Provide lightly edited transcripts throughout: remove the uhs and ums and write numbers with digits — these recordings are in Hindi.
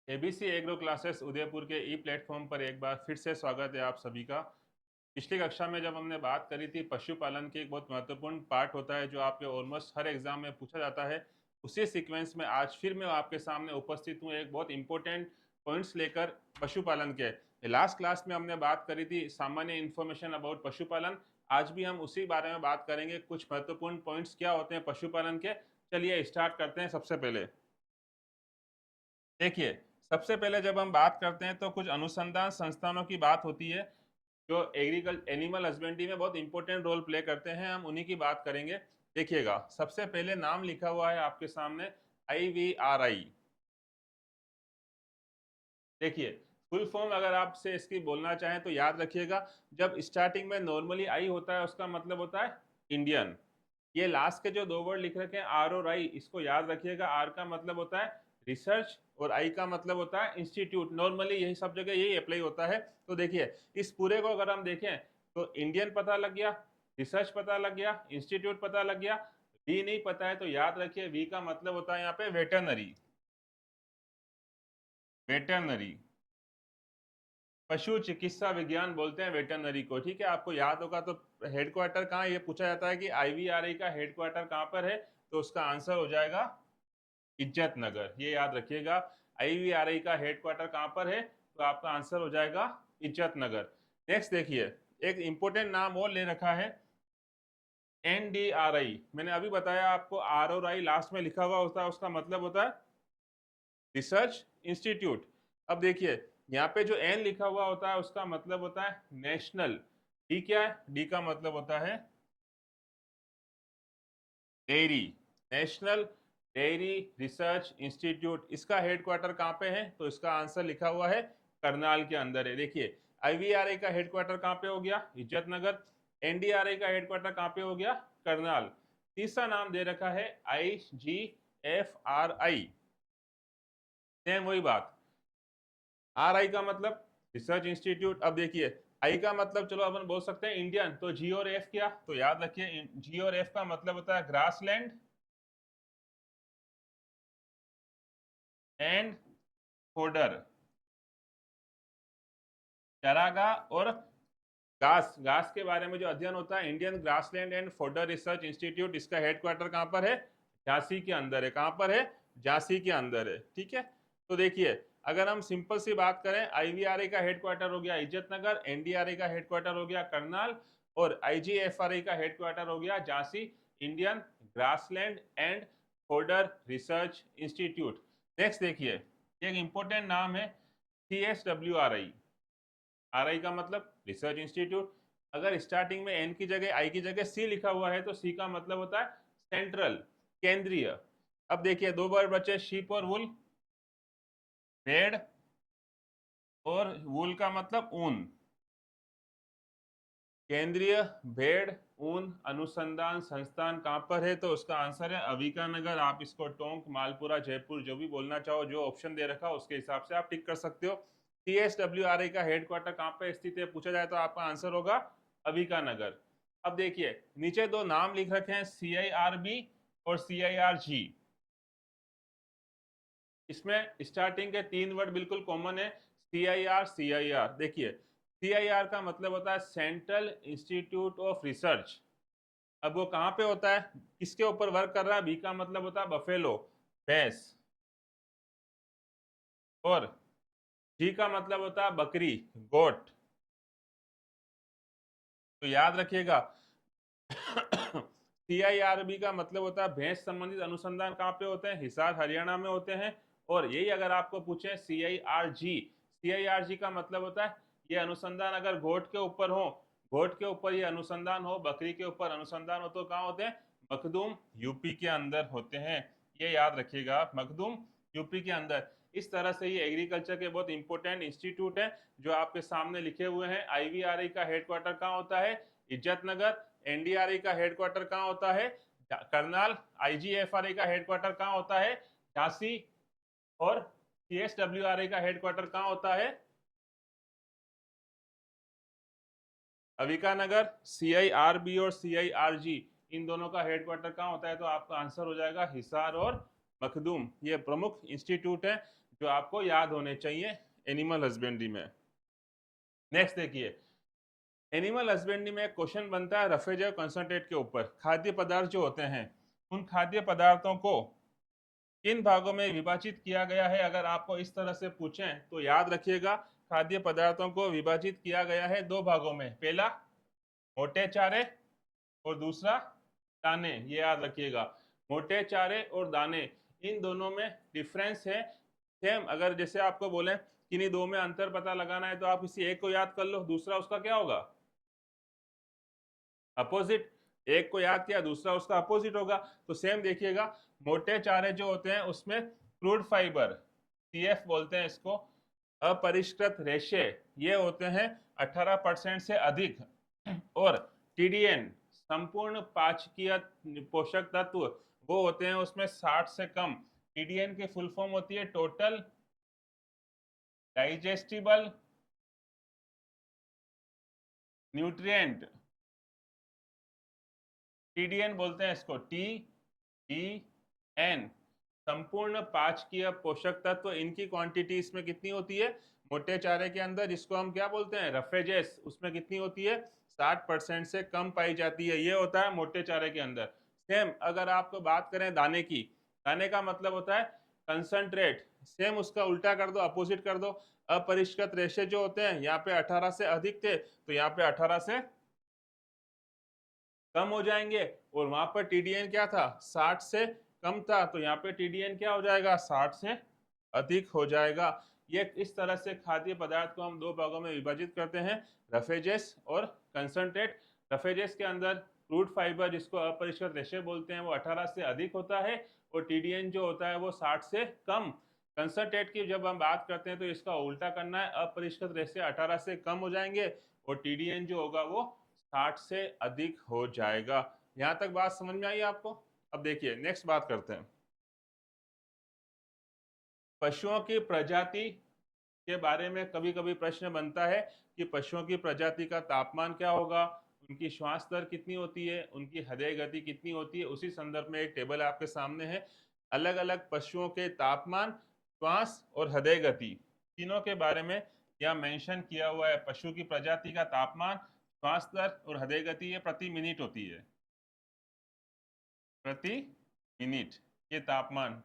एबीसी एग्रो क्लासेस उदयपुर के ई प्लेटफॉर्म पर एक बार फिर से स्वागत है आप सभी का। पिछली कक्षा में जब हमने बात करी थी पशुपालन की एक बहुत महत्वपूर्ण पार्ट होता है जो आपके ऑलमोस्ट हर एग्जाम में पूछा जाता है, उसी सीक्वेंस में आज फिर मैं आपके सामने उपस्थित हूँ एक बहुत इंपॉर्टेंट पॉइंट्स लेकर पशुपालन के। लास्ट क्लास में हमने बात करी थी सामान्य इन्फॉर्मेशन अबाउट पशुपालन। आज भी हम उसी बारे में बात करेंगे, कुछ महत्वपूर्ण पॉइंट्स क्या होते हैं पशुपालन के। चलिए स्टार्ट करते हैं। सबसे पहले देखिए, सबसे पहले जब हम बात करते हैं तो कुछ अनुसंधान संस्थानों की बात होती है जो एनिमल हस्बेंड्री में बहुत इंपॉर्टेंट रोल प्ले करते हैं, हम उन्हीं की बात करेंगे। देखिएगा, सबसे पहले नाम लिखा हुआ है आपके सामने IVRI। देखिए, फुल फॉर्म अगर आपसे इसकी बोलना चाहें तो याद रखिएगा, जब स्टार्टिंग में नॉर्मली आई होता है उसका मतलब होता है इंडियन। ये लास्ट के जो दो वर्ड लिख रखे हैं आर और आई, इसको याद रखिएगा। आर का मतलब होता है रिसर्च और आई का मतलब होता है इंस्टीट्यूट। नॉर्मली यही सब जगह यही अप्लाई होता है। तो देखिए, इस पूरे को अगर हम देखें तो इंडियन पता लग गया, रिसर्च पता लग गया, इंस्टीट्यूट पता लग गया। वी नहीं पता है तो याद रखिए वी का मतलब होता है यहाँ पे वेटरनरी। वेटरनरी, पशु चिकित्सा विज्ञान बोलते हैं वेटरनरी को। ठीक है, आपको याद होगा तो हेडक्वार्टर कहाँ, ये पूछा जाता है कि IVRI का हेडक्वार्टर कहाँ पर है, तो उसका आंसर हो जाएगा इज्जत नगर। ये याद रखिएगा, IVRI का हेडक्वार्टर कहाँ पर है, तो आपका आंसर हो जाएगा इज्जत नगर। नेक्स्ट देखिए, एक इंपॉर्टेंट नाम और ले रखा है NDRI। मैंने अभी बताया आपको आर और आई लास्ट में लिखा हुआ होता है, उसका मतलब होता है रिसर्च इंस्टीट्यूट। अब देखिए, यहाँ पे जो एन लिखा हुआ होता है उसका मतलब होता है नेशनल। डी क्या है, डी का मतलब होता है dairy. National dairy research institute, इसका हेडक्वार्टर कहाँ पे है, तो इसका आंसर लिखा हुआ है करनाल के अंदर है। देखिए, IVRI का हेडक्वार्टर कहाँ पे हो गया, इज्जत नगर। NDRI का हेडक्वार्टर कहाँ पे हो गया, करनाल। तीसरा नाम दे रखा है IGFRI। सेम वही बात, RI का मतलब रिसर्च इंस्टीट्यूट। अब देखिए, आई का मतलब चलो अपन बोल सकते हैं इंडियन, तो जी और एफ क्या, तो याद रखिए जी और एफ का मतलब होता है ग्रासलैंड एंड फोडर, चारागाह और घास। घास के बारे में जो अध्ययन होता है Indian grassland and fodder research institute, इसका हेडक्वार्टर कहाँ पर है, झांसी के अंदर है। कहाँ पर है, झांसी के अंदर है। ठीक है, तो देखिए, अगर हम सिंपल सी बात करें, IVRI का हेडक्वार्टर हो गया इज्जत नगर, NDRI का हेडक्वार्टर हो गया करनाल और IGFRI का हेडक्वार्टर हो गया Jhansi, Indian grassland and fodder research institute. Next देखिए, एक इंपॉर्टेंट नाम है CSWRI। RI का मतलब रिसर्च इंस्टीट्यूट। अगर स्टार्टिंग में एन की जगह आई की जगह सी लिखा हुआ है तो सी का मतलब होता है सेंट्रल, केंद्रीय। अब देखिए, दो वर्ड बचे, शीप और वुल। भेड़ और वुल का मतलब ऊन। केंद्रीय भेड़ ऊन अनुसंधान संस्थान कहां पर है, तो उसका आंसर है अविका नगर। आप इसको टोंक, मालपुरा, जयपुर जो भी बोलना चाहो, जो ऑप्शन दे रखा उसके हिसाब से आप टिक कर सकते हो। CSWRI का हेडक्वार्टर कहां पर स्थित है पूछा जाए तो आपका आंसर होगा अविका नगर। अब देखिए, नीचे दो नाम लिख रखे हैं CIRB और CIRG। इसमें स्टार्टिंग के तीन वर्ड बिल्कुल कॉमन है, CIR। देखिए, CIR का मतलब होता है सेंट्रल इंस्टीट्यूट ऑफ रिसर्च। अब वो कहाँ पे होता है, किसके ऊपर वर्क कर रहा है, बी का मतलब होता है बफेलो, भैंस। और जी का मतलब होता है बकरी, गोट। तो याद रखिएगा CIRB का मतलब होता है भैंस संबंधित अनुसंधान कहाँ पे होते हैं, हिसार हरियाणा में होते हैं। और यही अगर आपको पूछे CIRG का मतलब होता है ये अनुसंधान अगर गोट के ऊपर हो, गोट के ऊपर ये अनुसंधान हो, बकरी के ऊपर अनुसंधान हो, तो कहाँ होते हैं, मखदूम यूपी के अंदर होते हैं। ये याद रखिएगा आप, मखदूम यूपी के अंदर। इस तरह से ये एग्रीकल्चर के बहुत इंपॉर्टेंट इंस्टीट्यूट है जो आपके सामने लिखे हुए हैं। IVRI का हेडक्वार्टर कहाँ होता है, इज्जत नगर। NDRI का हेडक्वार्टर कहाँ होता है, करनाल। IGFRI का हेडक्वार्टर कहाँ होता है, झांसी। और CSWRI का हेडक्वार्टर कहाँ होता है, अविका नगर। CIRB और CIRG, इन दोनों का हेडक्वार्टर कहाँ होता है, तो आपका आंसर हो जाएगा हिसार और मखदूम। ये प्रमुख इंस्टीट्यूट है जो आपको याद होने चाहिए एनिमल हस्बेंड्री में। नेक्स्ट देखिए, एनिमल हस्बेंड्री में एक क्वेश्चन बनता है रेफ्रिजरेटर कंसंट्रेट के ऊपर। खाद्य पदार्थ जो होते हैं, उन खाद्य पदार्थों को किन भागों में विभाजित किया गया है? अगर आपको इस तरह से पूछें तो याद रखिएगा, खाद्य पदार्थों को विभाजित किया गया है दो भागों में। पहला मोटे चारे और दूसरा दाने। ये याद रखिएगा, मोटे चारे और दाने, इन दोनों में डिफरेंस है। सेम अगर जैसे आपको बोले किन्हीं दो में अंतर पता लगाना है तो आप किसी एक को याद कर लो, दूसरा उसका क्या होगा? अपोजिट। एक को याद किया, दूसरा उसका अपोजिट होगा। तो सेम देखिएगा, मोटे चारे जो होते हैं उसमें क्रूड फाइबर, सीएफ बोलते हैं इसको, अपरिष्कृत रेशे, ये होते हैं 18% से अधिक। और टीडीएन, संपूर्ण पाचकीय पोषक तत्व, वो होते हैं उसमें 60 से कम। टीडीएन की फुल फॉर्म होती है टोटल डाइजेस्टिबल न्यूट्रिएंट। टीडीएन बोलते हैं इसको, टीडीएन, संपूर्ण पाचकीय पोषक तत्व। इनकी क्वांटिटी इसमें कितनी होती है? मोटे चारे के अंदर, जिसको हम क्या बोलते हैं? रफेजेस, उसमें कितनी होती है? 60% से कम पाई जाती है। ये होता है मोटे चारे के अंदर। सेम अगर आपको बात करें दाने की, दाने का मतलब होता है कंसंट्रेट। सेम उसका उल्टा कर दो, अपोजिट कर दो। अपरिष्कृत रेशे जो होते हैं, यहाँ पे 18 से अधिक थे तो यहाँ पे 18 से कम हो जाएंगे। और वहां पर टीडीएन क्या था? 60 से कम था, तो यहाँ पे टीडीएन क्या हो जाएगा? 60 से अधिक हो जाएगा। ये इस तरह से खाद्य पदार्थ को हम दो भागों में विभाजित करते हैं, रफेजेस और कंसंट्रेट। रफेजेस के अंदर क्रूड फाइबर, जिसको अपरिष्कृत रेशे बोलते हैं, वो 18 से अधिक होता है, और टीडीएन जो होता है वो 60 से कम। कंसंट्रेट की जब हम बात करते हैं तो इसका उल्टा करना है, अपरिष्कृत रेशे 18 से कम हो जाएंगे और टीडीएन जो होगा वो 60 से अधिक हो जाएगा। यहां तक बात समझ में आई आपको? अब देखिए नेक्स्ट बात करते हैं, पशुओं की प्रजाति के बारे में कभी कभी प्रश्न बनता है कि पशुओं की प्रजाति का तापमान क्या होगा, उनकी श्वास दर कितनी होती है, उनकी हृदय गति कितनी होती है। उसी संदर्भ में एक टेबल आपके सामने है। अलग अलग पशुओं के तापमान, श्वास और हृदय गति, तीनों के बारे में यहाँ मेंशन किया हुआ है। पशु की प्रजाति का तापमान, श्वास दर और हृदय गति ये प्रति मिनट होती है, प्रति मिनट। ये तापमान,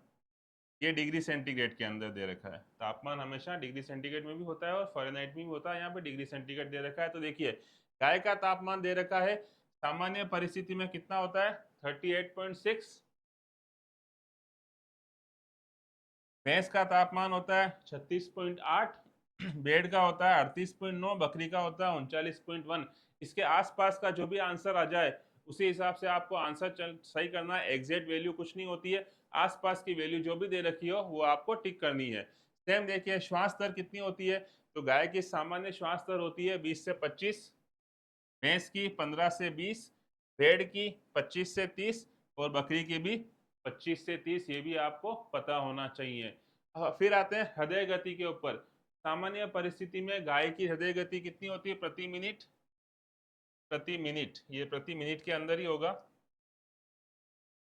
ये डिग्री सेंटीग्रेड के अंदर दे रखा है। तापमान हमेशा डिग्री सेंटीग्रेड में भी होता है और फ़ारेनहाइट में भी होता है, यहाँ पे डिग्री सेंटीग्रेड दे रखा है। तो देखिए, गाय का तापमान दे रखा है, सामान्य परिस्थिति में कितना होता है? 38.6। भैंस का तापमान होता है 36.8, भेड़ का होता है 38.9, बकरी का होता है 39.1। इसके आसपास का जो भी आंसर आ जाए उसी हिसाब से आपको आंसर सही करना है। एग्जैक्ट वैल्यू कुछ नहीं होती है, आसपास की वैल्यू जो भी दे रखी हो वो आपको टिक करनी है। सेम देखिए, श्वास दर कितनी होती है? तो गाय की सामान्य श्वास दर होती है 20 से 25, भैंस की 15 से 20, भेड़ की 25 से 30 और बकरी की भी 25 से 30। ये भी आपको पता होना चाहिए। फिर आते हैं हृदय गति के ऊपर। सामान्य परिस्थिति में गाय की हृदय गति कितनी होती है प्रति मिनट? प्रति मिनट, ये प्रति मिनट के अंदर ही होगा,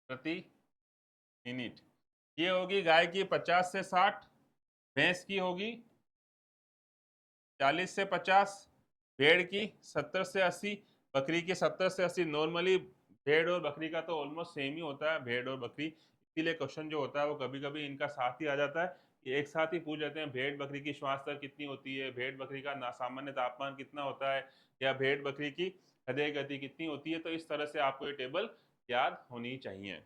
प्रति मिनट। ये होगी गाय की 50 से 60, भैंस की होगी 40 से 50, भेड़ की 70 से 80, बकरी की 70 से 80। नॉर्मली भेड़ और बकरी का तो ऑलमोस्ट सेम ही होता है, भेड़ और बकरी। इसीलिए क्वेश्चन जो होता है वो कभी कभी इनका साथ ही आ जाता है कि एक साथ ही पूछ लेते हैं, भेड़ बकरी की श्वास दर कितनी होती है, भेड़ बकरी का सामान्य तापमान कितना होता है, या भेड़ बकरी की हृदय गति कितनी होती है। तो इस तरह से आपको ये टेबल याद होनी चाहिए।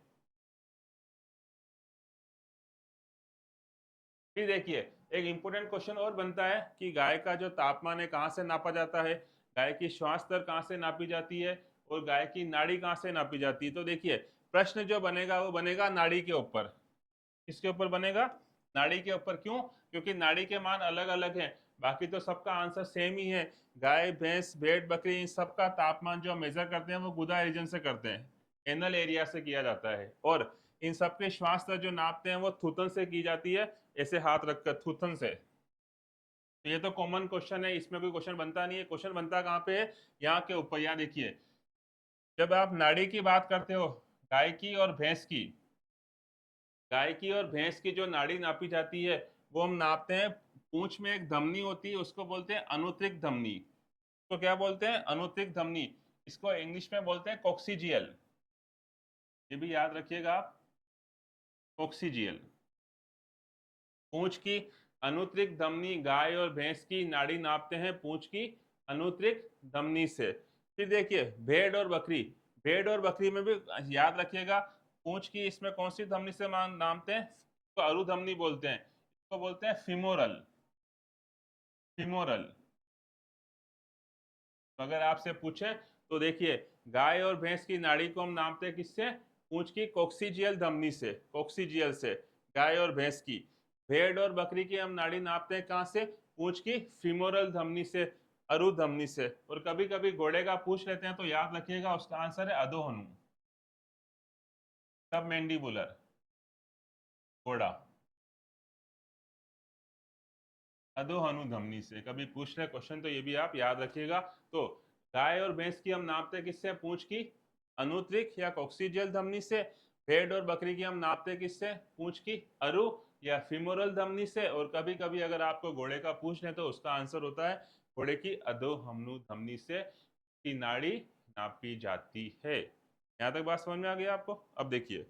फिर देखिए, एक इंपॉर्टेंट क्वेश्चन और बनता है कि गाय का जो तापमान है कहाँ से नापा जाता है, गाय की श्वास दर कहाँ से नापी जाती है, और गाय की नाड़ी कहाँ से नापी जाती है। तो देखिए, प्रश्न जो बनेगा वो बनेगा नाड़ी के ऊपर। किसके ऊपर बनेगा? नाड़ी के ऊपर। क्यों? क्योंकि नाड़ी के मान अलग अलग हैं, बाकी तो सबका आंसर सेम ही है। गाय, भैंस, भेड़, बकरी, इन सबका तापमान जो मेजर करते हैं वो गुदा रीजन से करते हैं, एनल एरिया से किया जाता है। और इन सबके श्वास दर जो नापते हैं वो थूथन से की जाती है, ऐसे हाथ रखकर थूथन से। तो ये तो कॉमन क्वेश्चन है, इसमें कोई क्वेश्चन बनता नहीं है। क्वेश्चन बनता कहाँ पे है? यहाँ के ऊपर। यहाँ देखिए, जब आप नाड़ी की बात करते हो, गाय की और भैंस की, गाय की और भैंस की जो नाड़ी नापी जाती है वो हम नापते हैं, पूंछ में एक धमनी होती है उसको बोलते हैं अनुत्रिक धमनी। तो क्या बोलते हैं? अनुत्रिक धमनी। इसको इंग्लिश में बोलते हैं कोक्सीजियल। ये भी याद रखिएगा आप, कोक्सीजियल। पूंछ की अनुत्रिक धमनी, गाय और भैंस की नाड़ी नापते हैं पूंछ की अनुत्रिक धमनी से। फिर देखिए भेड़ और बकरी, भेड़ और बकरी में भी याद रखिएगा पूंछ की इसमें कौन सी धमनी से नापते हैं? तो अरु धमनी बोलते हैं, इसको बोलते हैं फिमोरल। फिमोरल। तो अगर आपसे पूछे तो देखिए गाय और भैंस की नाड़ी को हम नापते हैं किससे? पूंछ की कोक्सीजियल धमनी से, कोक्सीजियल से गाय और भैंस की। भेड़ और बकरी की हम नाड़ी नापते हैं कहां से? पूंछ की फिमोरल धमनी से, अरु धमनी से। और कभी कभी घोड़े का पूछ लेते हैं तो याद रखिएगा उसका आंसर है अधोहनु, सब मैंडिबुलर, घोड़ा अधोहनु धमनी से। कभी पूछ रहे क्वेश्चन तो ये भी आप याद रखिएगा। तो गाय और भैंस की हम नापते हैं किससे? पूंछ की अनुत्रिक या कोक्सीजियल धमनी से। भेड़ और बकरी की हम नापते हैं किससे? पूंछ की अरु या फिमोरल धमनी से। और कभी कभी अगर आपको घोड़े का पूछ लें तो उसका आंसर होता है घोड़े की अधोहनु धमनी से की नाड़ी नापी जाती है। यहां तक बात समझ में आ गई आपको? अब देखिए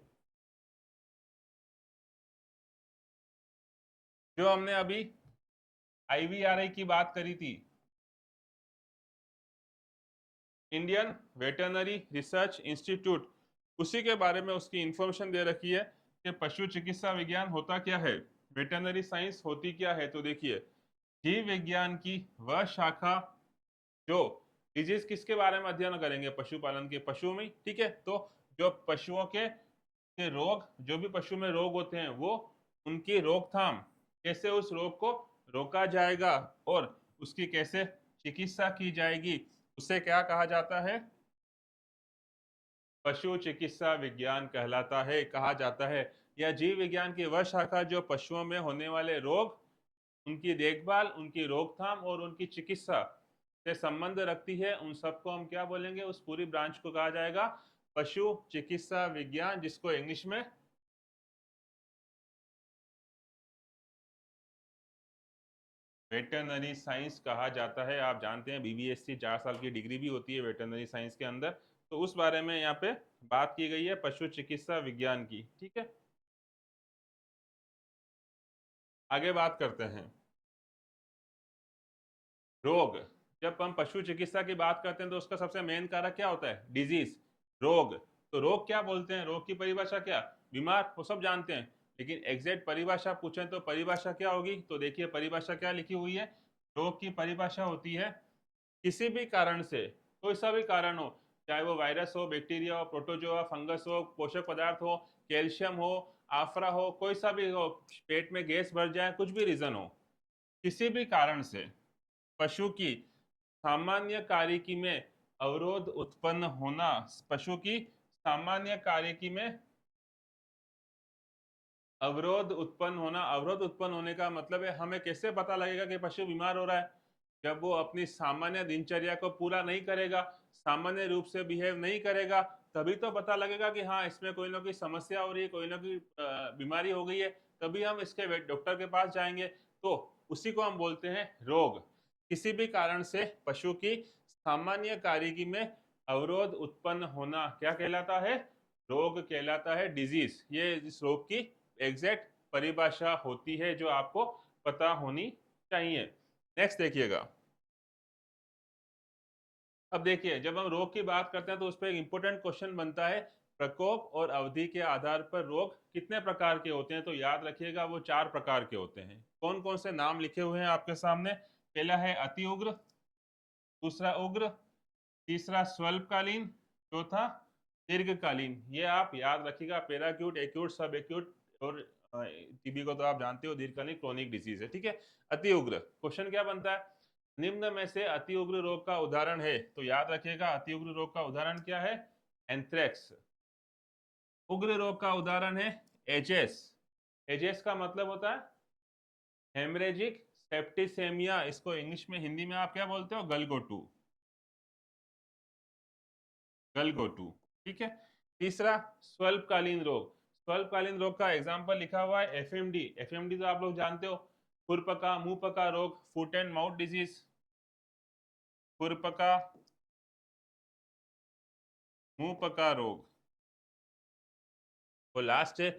जो हमने अभी IVRI की बात करी थी, इंडियन वेटरनरी रिसर्च इंस्टीट्यूट, उसी के बारे में उसकी इंफॉर्मेशन दे रखी है कि पशु चिकित्सा विज्ञान होता क्या है, वेटरनरी साइंस होती क्या है। तो देखिए जीव विज्ञान की वह शाखा जो डिजीज किसके बारे में अध्ययन करेंगे? पशुपालन के, पशुओं में, ठीक है। तो जो पशुओं के रोग, जो भी पशु में रोग होते हैं वो उनकी रोकथाम, कैसे उस रोग को रोका जाएगा और उसकी कैसे चिकित्सा की जाएगी, उसे क्या कहा जाता है? पशु चिकित्सा विज्ञान कहलाता है, कहा जाता है। या जीव विज्ञान की वह शाखा जो पशुओं में होने वाले रोग, उनकी देखभाल, उनकी रोकथाम और उनकी चिकित्सा से संबंध रखती है, उन सबको हम क्या बोलेंगे? उस पूरी ब्रांच को कहा जाएगा पशु चिकित्सा विज्ञान, जिसको इंग्लिश में वेटरनरी साइंस कहा जाता है। आप जानते हैं BBSc 4 साल की डिग्री भी होती है वेटरनरी साइंस के अंदर। तो उस बारे में यहाँ पे बात की गई है पशु चिकित्सा विज्ञान की, ठीक है। आगे बात करते हैं रोग। जब हम पशु चिकित्सा की बात करते हैं तो उसका सबसे मेन कारक क्या होता है? डिजीज, रोग। तो रोग क्या बोलते हैं? रोग की परिभाषा क्या? बीमार, वो सब जानते हैं। लेकिन एग्जैक्ट परिभाषा पूछें तो परिभाषा क्या होगी? तो देखिए परिभाषा क्या लिखी हुई है। रोग की परिभाषा होती है किसी भी कारण से, कोई सा भी कारण हो, चाहे वो वायरस हो, बैक्टीरिया हो, प्रोटोजोआ, फंगस हो, पोषक पदार्थ हो, कैल्शियम हो, आफरा हो, कोई सा भी हो, पेट में गैस भर जाए, कुछ भी रीजन हो, किसी भी कारण से पशु की सामान्य कार्यकी में अवरोध उत्पन्न होना, पशु की सामान्य कार्यकी में अवरोध उत्पन्न होना। अवरोध उत्पन्न होने का मतलब है हमें कैसे पता लगेगा कि पशु बीमार हो रहा है? जब वो अपनी सामान्य दिनचर्या को पूरा नहीं करेगा, सामान्य रूप से बिहेव नहीं करेगा, तभी तो पता लगेगा कि हाँ इसमें कोई ना कोई समस्या हो रही है, कोई ना कोई बीमारी हो गई है, तभी हम इसके डॉक्टर के पास जाएंगे। तो उसी को हम बोलते हैं रोग। किसी भी कारण से पशु की सामान्य कार्यकी में अवरोध उत्पन्न होना क्या कहलाता है? रोग कहलाता है, डिजीज। ये इस रोग की एग्जैक्ट परिभाषा होती है जो आपको पता होनी चाहिए। नेक्स्ट देखिएगा। अब देखिए जब हम रोग की बात करते हैं तो उस पर एक इंपॉर्टेंट क्वेश्चन बनता है, प्रकोप और अवधि के आधार पर रोग कितने प्रकार के होते हैं? तो याद रखिएगा वो 4 प्रकार के होते हैं। कौन कौन से नाम लिखे हुए हैं आपके सामने? पहला है अति उग्र, दूसरा उग्र, तीसरा स्वल्पकालीन, चौथा दीर्घकालीन। ये आप याद रखिएगा, पैराक्यूट, एक्यूट, सब एक्यूट और टीबी को तो आप जानते हो दीर्घकालीन क्रोनिक डिजीज है, ठीक है। अति उग्र क्वेश्चन क्या बनता है? निम्न में से अति उग्र रोग का उदाहरण है? तो याद रखिएगा अति उग्र रोग का उदाहरण क्या है? एंथ्रेक्स। उग्र रोग का उदाहरण है एजेस। एजेस का मतलब होता है हेमरेजिक सेप्टिसेमिया, इसको इंग्लिश में, हिंदी में आप क्या बोलते हो? गलगोटू, गलगोटू, ठीक है। तीसरा स्वल्पकालीन रोग। स्वल्पकालीन रोग का एग्जांपल लिखा हुआ है एफएमडी। एफएमडी तो आप लोग जानते हो, खुरपका मुंह पका रोग, फुट एंड माउथ डिजीज, खुरपका मुंह पका रोग। वो लास्ट है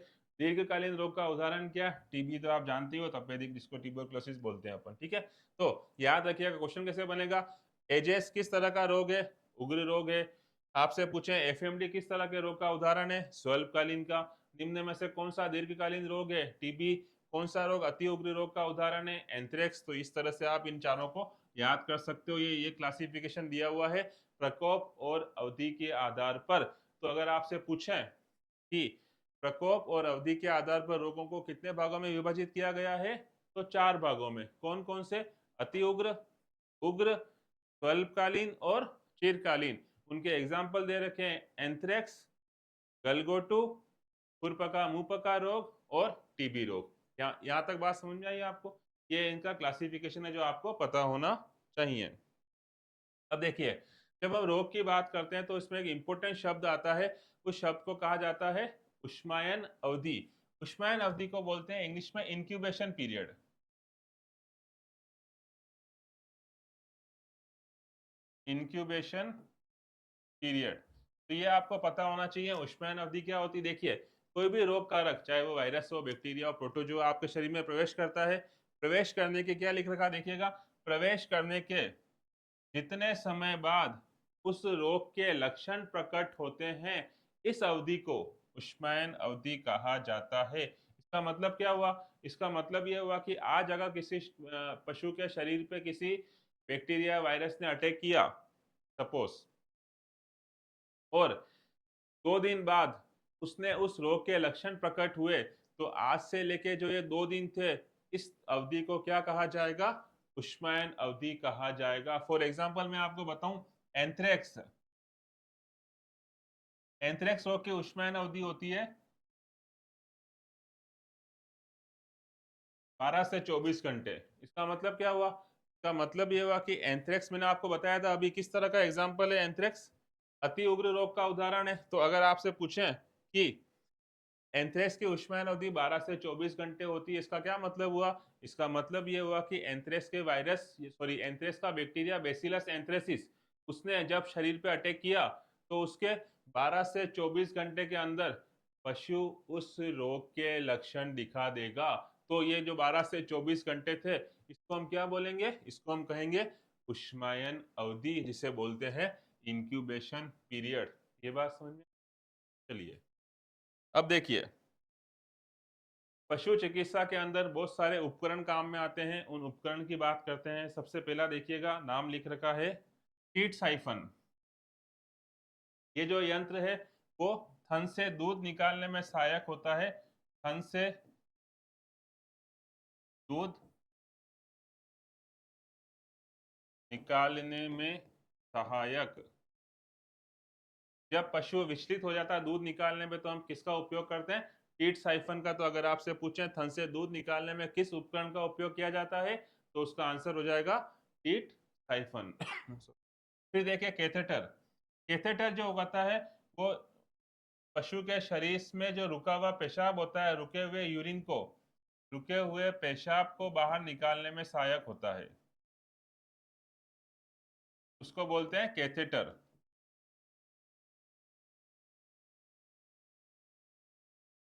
दीर्घकालीन रोग का उदाहरण क्या? टीबी तो आप जानते हो, तपेदिक जिसको ट्यूबरकुलोसिस बोलते हैं अपन, ठीक है। तो याद रखिएगा क्वेश्चन कैसे बनेगा। एजेस किस तरह का रोग है? उग्र रोग है। आपसे पूछे एफएमडी किस तरह के रोग का उदाहरण है? स्वल्पकालीन का। निम्न में से कौन सा दीर्घकालीन रोग है? टीबी। कौन सा रोग अति उग्र रोग का उदाहरण है? एंथ्रेक्स। तो इस तरह से आप इन चारों को याद कर सकते हो। ये क्लासिफिकेशन दिया हुआ है प्रकोप और अवधि के आधार पर। तो अगर आपसे पूछे कि प्रकोप और अवधि के आधार पर रोगों को कितने भागों में विभाजित किया गया है, तो 4 भागों में। कौन कौन से? अति उग्र, उग्र, स्वल्पकालीन और चिरकालीन। उनके एग्जाम्पल दे रखे हैं, एंथ्रेक्स, गलगोटू, खुरपका मुंहपका रोग और टीबी रोग। यहाँ तक बात समझ में आई आपको? ये इनका क्लासिफिकेशन है जो आपको पता होना चाहिए। अब देखिए, जब हम रोग की बात करते हैं तो इसमें एक इंपॉर्टेंट शब्द आता है। उस शब्द को कहा जाता है उष्मायन अवधि। उष्मायन अवधि को बोलते हैं इंग्लिश में इंक्यूबेशन पीरियड। Incubation period. तो ये आपको पता होना चाहिए उष्मायन अवधि क्या होती है। देखिए, कोई भी रोग कारक, चाहे वो वायरस हो, बैक्टीरिया हो, प्रोटोजो, आपके शरीर में प्रवेश करता है। प्रवेश करने के क्या लिख रखा देखिएगा, प्रवेश करने के जितने समय बाद उस रोग के लक्षण प्रकट होते हैं, इस अवधि को उष्मायन अवधि कहा जाता है। इसका मतलब क्या हुआ? इसका मतलब यह हुआ कि आज अगर किसी पशु के शरीर पे किसी बैक्टीरिया वायरस ने अटैक किया, सपोज, और 2 दिन बाद उसने उस रोग के लक्षण प्रकट हुए, तो आज से लेके जो ये 2 दिन थे, इस अवधि को क्या कहा जाएगा? उष्मायन अवधि कहा जाएगा। फॉर एग्जाम्पल मैं आपको बताऊं, एंथ्रेक्स। एंथ्रेक्स रोग की उष्मायन अवधि होती है 12 से 24 घंटे। इसका मतलब क्या हुआ? इसका मतलब ये हुआ कि एंथ्रेक्स, मैंने आपको बताया था अभी किस तरह का एग्जाम्पल है एंथ्रेक्स, अति उग्र रोग का उदाहरण है। तो अगर आपसे पूछें कि एंथ्रेक्स की उष्मायन अवधि 12 से 24 घंटे होती है, इसका क्या मतलब हुआ? इसका मतलब ये हुआ कि एंथ्रेक्स के वायरस, सॉरी, एंथ्रेक्स का बैक्टीरिया बेसिलस एंथ्रेसिस, उसने जब शरीर पे अटैक किया, तो उसके 12 से 24 घंटे के अंदर पशु उस रोग के लक्षण दिखा देगा। तो ये जो 12 से 24 घंटे थे, इसको हम क्या बोलेंगे? इसको हम कहेंगे उष्मायन अवधि, जिसे बोलते हैं इंक्यूबेशन पीरियड। ये बात समझ में? चलिए, अब देखिए, पशु चिकित्सा के अंदर बहुत सारे उपकरण काम में आते हैं। उन उपकरण की बात करते हैं। सबसे पहला देखिएगा, नाम लिख रखा है टीट साइफन। ये जो यंत्र है वो थन से दूध निकालने में सहायक होता है। थन से दूध निकालने में सहायक। जब पशु विचलित हो जाता है दूध निकालने में, तो हम किसका उपयोग करते हैं? टीट साइफन का। तो अगर आपसे पूछें थन से दूध निकालने में किस उपकरण का उपयोग किया जाता है, तो उसका आंसर हो जाएगा टीट साइफन। फिर देखिए कैथेटर। कैथेटर जो होता है वो पशु के शरीर में जो रुका हुआ पेशाब होता है, रुके हुए पेशाब को बाहर निकालने में सहायक होता है। उसको बोलते हैं कैथेटर।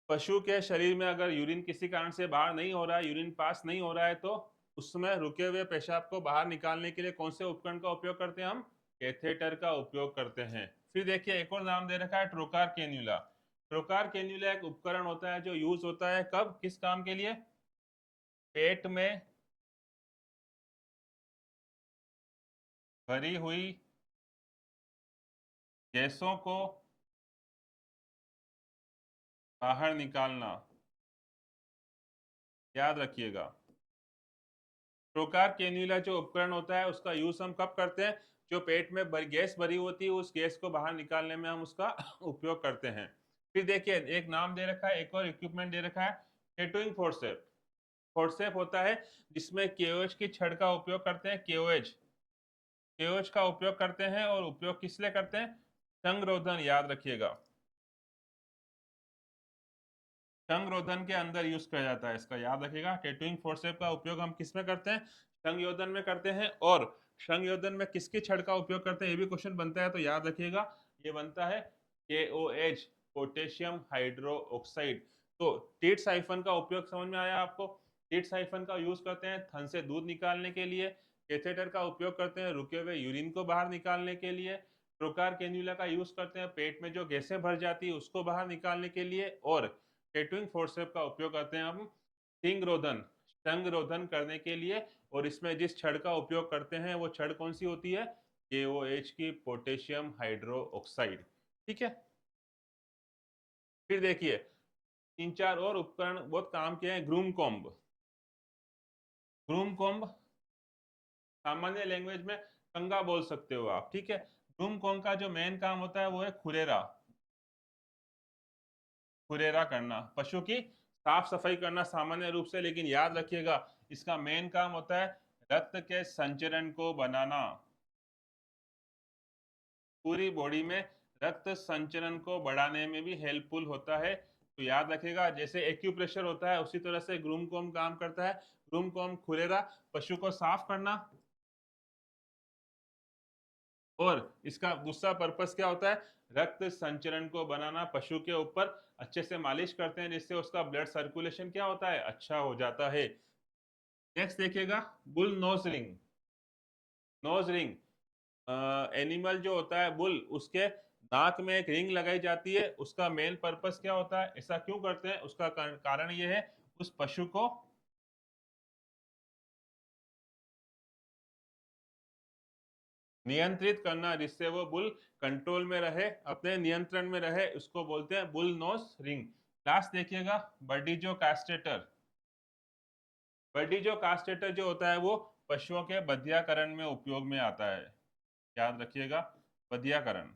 पशु के शरीर में अगर यूरिन किसी कारण से बाहर नहीं हो रहा है, यूरिन पास नहीं हो रहा है, तो उसमें रुके हुए पेशाब को बाहर निकालने के लिए कौन से उपकरण का उपयोग करते हैं? हम कैथेटर का उपयोग करते हैं। फिर देखिए, एक और नाम दे रखा है ट्रोकार कैन्यूला। ट्रोकार कैन्यूला एक उपकरण होता है जो यूज होता है कब, किस काम के लिए? पेट में भरी हुई गैसों को बाहर निकालना। याद रखिएगा, ट्रोकार कैन्यूला जो उपकरण होता है उसका यूज हम कब करते हैं? जो पेट में गैस भरी होती है, उस गैस को बाहर निकालने में हम उसका उपयोग करते हैं। फिर देखिए, एक नाम दे रखा है, एक और इक्विपमेंट दे रखा है टैटूइंग फोर्सेप। फोर्सेप होता है जिसमें केओएच की छड़ का उपयोग करते हैं। केओएच, केओएच का उपयोग करते हैं। और उपयोग किस लिए करते हैं? संरोधन, याद रखिएगा। संरोधन के अंदर यूज किया जाता है, इसका याद रखिएगा। टैटूइंग फोर्सेप का उपयोग हम किस में करते हैं? संयोजन में करते हैं। और संयोजन में किसकी छड़ का उपयोग करते हैं, ये भी क्वेश्चन बनता है, तो याद रखिएगा ये बनता है KOH, पोटेशियम हाइड्रो ऑक्साइड। तो टीट साइफन का उपयोग समझ में आया आपको? टीट साइफन का यूज करते हैं थन से दूध निकालने के लिए। कैथेटर का उपयोग करते हैं रुके हुए यूरिन को बाहर निकालने के लिए। ट्रोकार कैन्युला का यूज करते हैं पेट में जो गैसें भर जाती है उसको बाहर निकालने के लिए। और टैटूइंग फोर्सेप का उपयोग करते हैं हम संरोधन करने के लिए। और इसमें जिस छड़ का उपयोग करते हैं वो छड़ कौन सी होती है? KOH की, पोटेशियम हाइड्रो ऑक्साइड। ठीक है, फिर देखिए 3-4 और उपकरण बहुत काम के हैं। ग्रूम कॉम्ब, ग्रूम कॉम्ब सामान्य लैंग्वेज में कंगा बोल सकते हो आप। ठीक है, ग्रूम कॉम्ब का जो मेन काम होता है वो है खुरेरा, खुरेरा करना, पशु की साफ सफाई करना सामान्य रूप से। लेकिन याद रखिएगा इसका मेन काम होता है रक्त के संचरण को बनाना, पूरी बॉडी में रक्त संचरण को बढ़ाने में भी हेल्पफुल होता है। तो याद रखिएगा जैसे एक्यूप्रेशर होता है उसी तरह से ग्रूम कॉम्ब काम करता है। ग्रूम कॉम्ब खुरेरा, पशु को साफ करना। और इसका दूसरा पर्पस क्या होता है? रक्त संचरण को बनाना, पशु के ऊपर अच्छे से मालिश करते हैं जिससे उसका ब्लड सर्कुलेशन क्या होता है? अच्छा हो जाता है। नेक्स्ट देखिएगा bull nose ring. Nose ring, animal जो होता है बुल, उसके नाक में एक रिंग लगाई जाती है। उसका मेन पर्पस क्या होता है? ऐसा क्यों करते हैं? उसका कारण ये है उस पशु को नियंत्रित करना, जिससे वो बुल कंट्रोल में रहे, अपने नियंत्रण में रहे, उसको बोलते हैं बुल नोज रिंग। लास्ट देखिएगा बर्डीजो कास्ट्रेटर। बर्डीजो कास्ट्रेटर जो होता है वो पशुओं के बधियाकरण में उपयोग में आता है। याद रखिएगा बधियाकरण।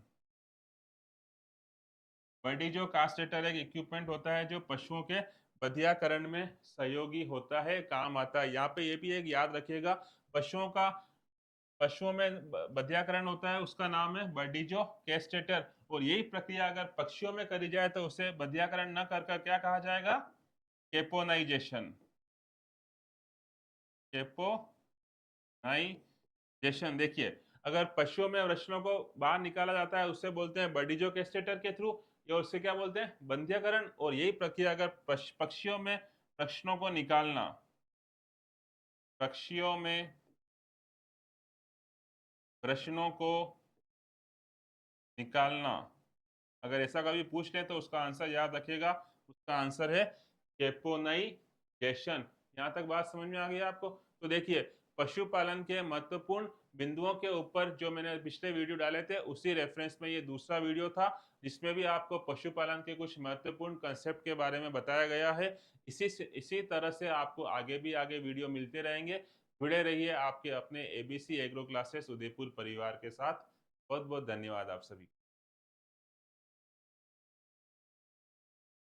बर्डीजो कास्ट्रेटर एक इक्विपमेंट होता है जो पशुओं के बधियाकरण में सहयोगी होता है, काम आता है। यहाँ पे ये भी एक याद रखिएगा, पशुओं में बधियाकरण होता है उसका नाम है बर्डीजो कैस्ट्रेटर। और यही प्रक्रिया अगर पक्षियों में करी जाए तो उसे बधियाकरण न कर कर क्या कहा जाएगा? केपोनाइजेशन। केपोनाइजेशन। देखिए अगर पशुओं में वृषणों को बाहर निकाला जाता है उससे बोलते हैं बर्डीजो कैस्ट्रेटर के थ्रू, या उससे क्या बोलते हैं? बंध्यकरण। और यही प्रक्रिया अगर पक्षियों में वृषणों को निकालना, पक्षियों में वृषणों को निकालना, अगर ऐसा कभी पूछ ले तो उसका आंसर याद रखिएगा, उसका आंसर है केपोनाइजेशन। यहाँ तक बात समझ में आ गई आपको? तो देखिए पशुपालन के महत्वपूर्ण बिंदुओं के ऊपर जो मैंने पिछले वीडियो डाले थे उसी रेफरेंस में ये दूसरा वीडियो था, जिसमें भी आपको पशुपालन के कुछ महत्वपूर्ण कंसेप्ट के बारे में बताया गया है। इसी तरह से आपको आगे वीडियो मिलते रहेंगे। जुड़े रहिए आपके अपने ABC एग्रो क्लासेस उदयपुर परिवार के साथ। बहुत बहुत धन्यवाद आप सभी।